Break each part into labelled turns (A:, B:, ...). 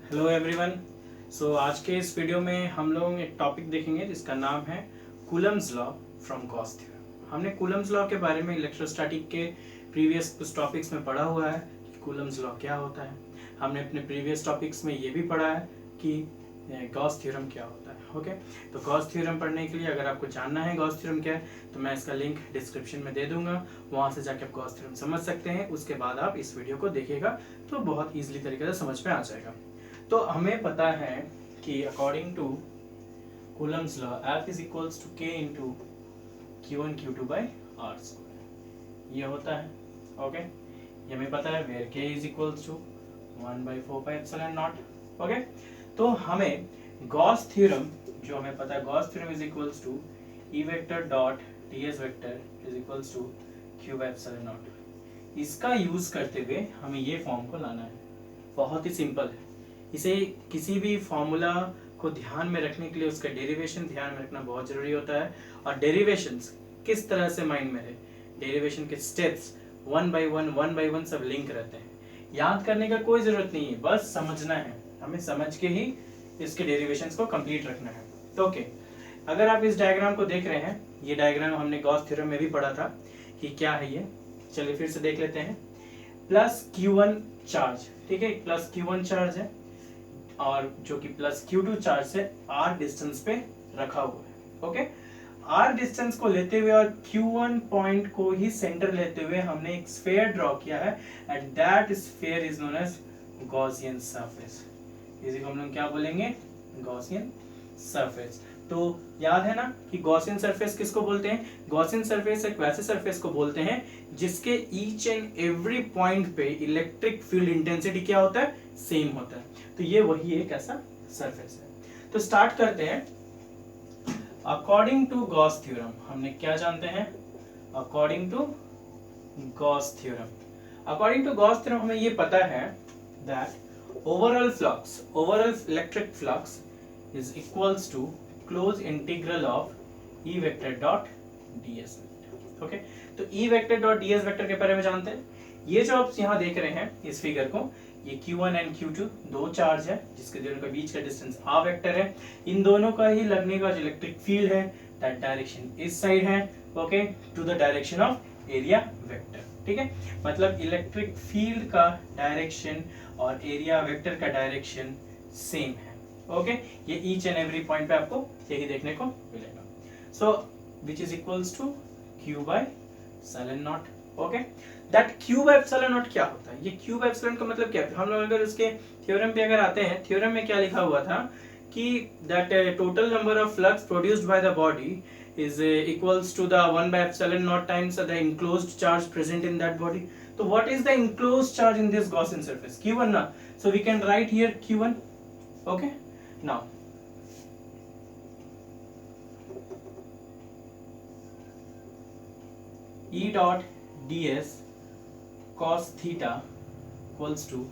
A: Hello everyone. सो आज के इस वीडियो में हम लोग एक टॉपिक देखेंगे जिसका नाम है Coulomb's law from Gauss theorem. हमने कूलम्स लॉ के बारे में इलेक्ट्रोस्टैटिक के प्रीवियस कुछ टॉपिक्स में पढ़ा हुआ है कि कूलम्स लॉ क्या होता है। हमने अपने प्रीवियस टॉपिक्स में ये भी पढ़ा है कि गॉस थ्योरम क्या होता है। ओके, तो गॉस थ्योरम पढ़ने के लिए अगर आपको जानना है गॉस थ्योरम क्या है तो मैं इसका लिंक डिस्क्रिप्शन में दे दूंगा, वहाँ से जाके आप गॉस थ्योरम समझ सकते हैं। उसके बाद आप इस वीडियो को देखिएगा तो बहुत ईजिली तरीके से समझ में आ जाएगा। तो हमें पता है कि according to Coulomb's law F is equals to K into Q1 Q2 by R square, ये होता है। ओके, ये हमें पता है where K is equals to 1/4 pi epsilon naught. Okay, तो हमें गॉस थ्योरम जो हमें पता है, Gauss theorem is equals to E vector dot ds vector is equals to Q by epsilon naught. इसका यूज करते हुए हमें ये फॉर्म को लाना है। बहुत ही सिंपल है। इसे किसी भी फॉर्मूला को ध्यान में रखने के लिए उसका डेरिवेशन ध्यान में रखना बहुत जरूरी होता है। और डेरिवेशंस किस तरह से माइंड में रहे, डेरिवेशन के स्टेप्स वन बाय वन सब लिंक रहते हैं। याद करने का कोई जरूरत नहीं है, बस समझना है। हमें समझ के ही इसके डेरिवेशंस को कंप्लीट रखना है। तो ओके, अगर आप इस डायग्राम को देख रहे हैं, ये डायग्राम हमने गॉस थ्योरम में भी पढ़ा था कि क्या है ये। चलिए फिर से देख लेते हैं। प्लस Q1 चार्ज, ठीक है, प्लस Q1 चार्ज है और जो कि प्लस Q2 चार्ज से R डिस्टेंस पे रखा हुआ है। ओके, R डिस्टेंस को लेते हुए और Q1 पॉइंट को ही सेंटर लेते हुए हमने एक स्फीयर ड्रॉ किया है and that sphere is known as Gaussian surface. इसी को हम लोग क्या बोलेंगे, गॉसियन सरफेस। तो याद है ना कि गॉसियन सरफेस किसको बोलते हैं? गॉसियन सरफेस एक वैसे सरफेस को बोलते हैं जिसके ईच एंड एवरी पॉइंट पे इलेक्ट्रिक फील्ड इंटेंसिटी क्या होता है, सेम होता है। तो ये वही एक ऐसा सरफेस है। तो स्टार्ट करते हैं। अकॉर्डिंग टू गॉस थ्योरम हमने क्या जानते हैं? According to Gauss theorem, according to Gauss theorem हमें ये पता है that overall flux, overall electric flux is equals to close integral of E vector dot ds vector. Okay, तो E vector dot ds vector के बारे में जानते हैं। ये जो आप यहाँ देख रहे हैं इस फिगर को, ये Q1 एंड Q2 दो चार्ज है जिसके दोनों के बीच का डिस्टेंस r वेक्टर है। इन दोनों का ही लगने का जो इलेक्ट्रिक फील्ड है दैट डायरेक्शन इस साइड है, okay, to the direction of area vector. ठीक है, मतलब इलेक्ट्रिक फील्ड का डायरेक्शन और एरिया वेक्टर का डायरेक्शन सेम है। ओके, ये ईच एंड एवरी पॉइंट पे आपको यही देखने को मिलेगा। So which is equals to Q by epsilon naught. Okay, that Q by epsilon naught क्या होता है? ये Q बाय एप्सिलॉन का मतलब क्या है? हम लोग अगर उसके थ्योरम पे अगर आते हैं, थ्योरम में क्या लिखा हुआ था कि that total number of flux produced by the body is equals to the 1 by epsilon naught times the enclosed charge present in that body. So what is the enclosed charge in this Gaussian surface? Q1 na. So we can write here Q1. Okay, now E dot ds cos theta equals to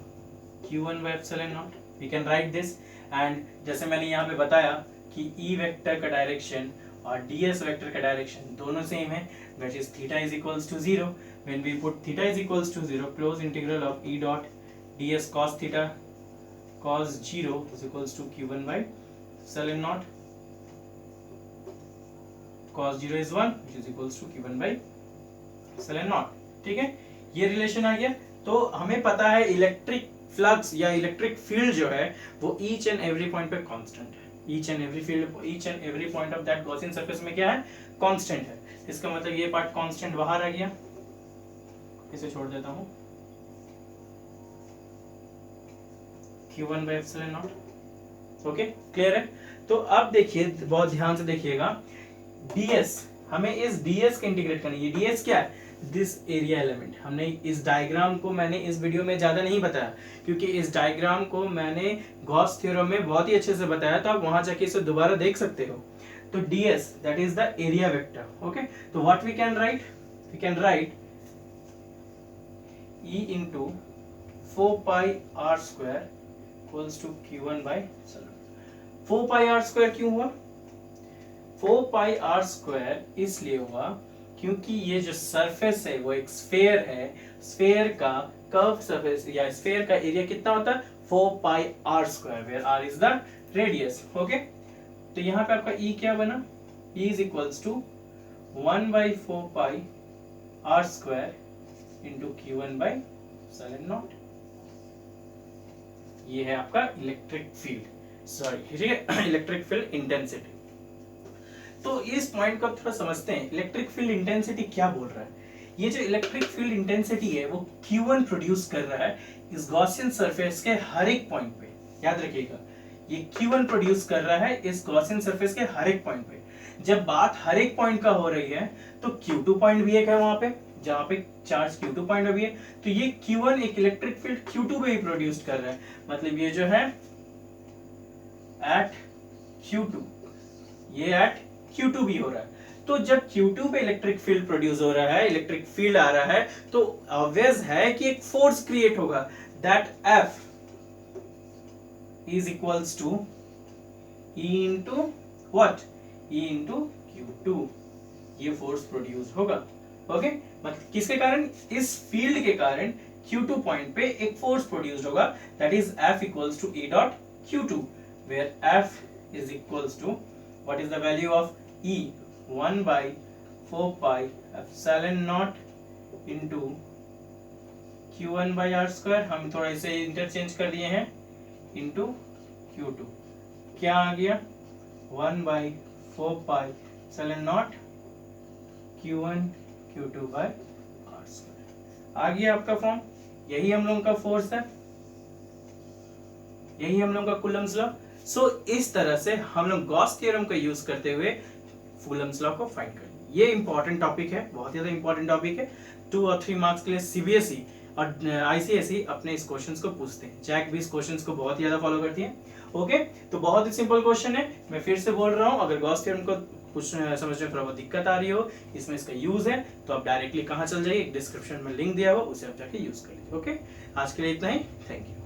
A: Q1 by epsilon naught. We can write this, and जैसे मैंने यहाँ पे बताया कि E vector का direction और ds vector का direction दोनों सेम है, which is theta is equals to 0. When we put theta is equals to 0, close integral of E dot ds cos theta cos 0 is equals to Q1 by epsilon naught. Cos 0 is 1, which is equals to Q1 by epsilon naught. ठीक है, ये relation आ गया। तो हमें पता है electric flux या electric field जो है वो ईच एंड एवरी पॉइंट पे कांस्टेंट है। Each and every field, each and every point of that Gaussian surface में क्या है, कांस्टेंट है। इसका मतलब ये पार्ट कांस्टेंट बाहर आ गया, इसे छोड़ देता हूं, Q1 by epsilon naught। Okay, clear है? तो अब देखिए, बहुत ध्यान से देखिएगा, ds हमें इस ds को इंटीग्रेट करना है। ये ds क्या है? This area element. हमने इस डायग्राम को मैंने इस वीडियो में ज्यादा नहीं बताया क्योंकि इस डायग्राम को मैंने गॉस थ्योरम में बहुत ही अच्छे से बताया, तो आप वहां जाके इसे दोबारा देख सकते हो। तो ds that is the area vector. Okay, तो what we can write, we can write E into 4 pi r square equals to Q1 by epsilon। 4 pi r square क्यों हुआ? 4 pi r square इसलिए हुआ क्योंकि ये जो सरफेस है वो एक स्फीयर है। स्फीयर का कर्व सरफेस या स्फीयर का एरिया कितना होता है? 4 pi r square where r is the radius. Okay, तो यहाँ पे आपका ई क्या बना, E is equals to 1/4 pi r square into Q1/7 naught. ये है आपका इलेक्ट्रिक फील्ड, सॉरी ठीक है, इलेक्ट्रिक फील्ड इंटेंसिटी। तो इस पॉइंट को थोड़ा समझते हैं, इलेक्ट्रिक फील्ड इंटेंसिटी क्या बोल रहा है। ये जो इलेक्ट्रिक फील्ड इंटेंसिटी है वो Q1 प्रोड्यूस कर रहा है इस गॉसियन सरफेस के हर एक पॉइंट पे। याद रखिएगा, ये Q1 प्रोड्यूस कर रहा है इस गॉसियन सरफेस के हर एक पॉइंट पे। जब बात हर एक पॉइंट का हो रही है तो Q2 पॉइंट भी एक है वहां पे, जहां पे चार्ज Q2 पॉइंट में भी है, तो ये Q1 एक इलेक्ट्रिक फील्ड Q2 पे ही प्रोड्यूस कर रहा है। मतलब ये जो है एट Q2, ये एट Q2 भी हो रहा है। तो जब Q2 पे इलेक्ट्रिक फील्ड प्रोड्यूस हो रहा है, इलेक्ट्रिक फील्ड आ रहा है, तो ऑब्वियस है कि एक फोर्स क्रिएट होगा, that F is equals to E into what, E into Q2। ये फोर्स प्रोड्यूस होगा। ओके, मतलब किसके कारण, इस फील्ड के कारण Q2 पॉइंट पे एक फोर्स प्रोड्यूस होगा, that is F equals to E dot Q2, where F is equals to what is the value of E, 1/4 pi epsilon naught into Q1/r square, हम थोड़ा इसे इंटरचेंज कर दिए हैं, इंटू Q2। क्या आ गया, 1/4 pi epsilon naught Q1 Q2/r square. आ गया आपका फॉर्म। यही हम लोगों का फोर्स है, यही हम लोगों का कूलम्स लॉ। सो इस तरह से हम लोग गॉस थ्योरम का यूज करते हुए कूलम्स लॉ को फाइंड करें। ये इंपॉर्टेंट टॉपिक है, बहुत ज्यादा इंपॉर्टेंट टॉपिक है। 2 और 3 मार्क्स के लिए सीबीएसई और आईसीएसई अपने इस क्वेश्चंस को पूछते हैं। जैक भी इस क्वेश्चंस को बहुत ज्यादा फॉलो करती है। ओके, तो बहुत ही सिंपल क्वेश्चन है, मैं फिर से बोल रहा हूँ। अगर गॉस थ्योरम को कुछ समझने में थोड़ा बहुत दिक्कत आ रही हो, इसमें इसका यूज है, तो आप डायरेक्टली कहाँ चल जाइए, डिस्क्रिप्शन में लिंक दिया हुआ, उसे आप जाके यूज कर लीजिए। ओके, आज के लिए इतना ही, थैंक यू।